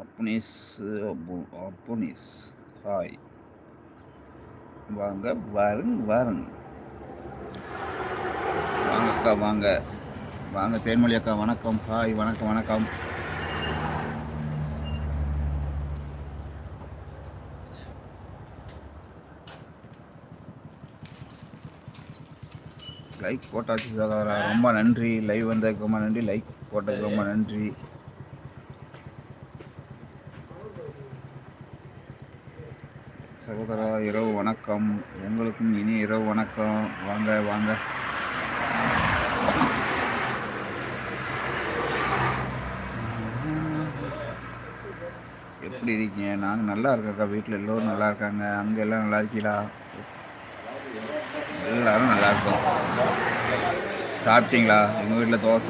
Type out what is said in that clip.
அப்புனிஸ் அப்புனிஸ் hi வாங்க வாருங்க வாருங்க வாங்க அக்கா வாங்க வாங்க தேன்மொழி அக்கா வணக்கம் ஹாய் வணக்கம் வணக்கம் லைக் போட்டாச்சு சகோதரா ரொம்ப நன்றி லைவ் வந்ததுக்கு ரொம்ப நன்றி லைக் போட்டதுக்கு ரொம்ப நன்றி சகோதரா இரவு வணக்கம் உங்களுக்கும் இனி இரவு வணக்கம் வாங்க வாங்க எப்படி இருக்கீங்க நாங்கள் நல்லா இருக்கோக்கா வீட்டில் எல்லோரும் நல்லா இருக்காங்க அங்கே எல்லாம் நல்லா இருக்கீங்களா எல்லாரும் நல்லா இருக்கோம் சாப்பிட்டீங்களா எங்கள் வீட்டில் தோசை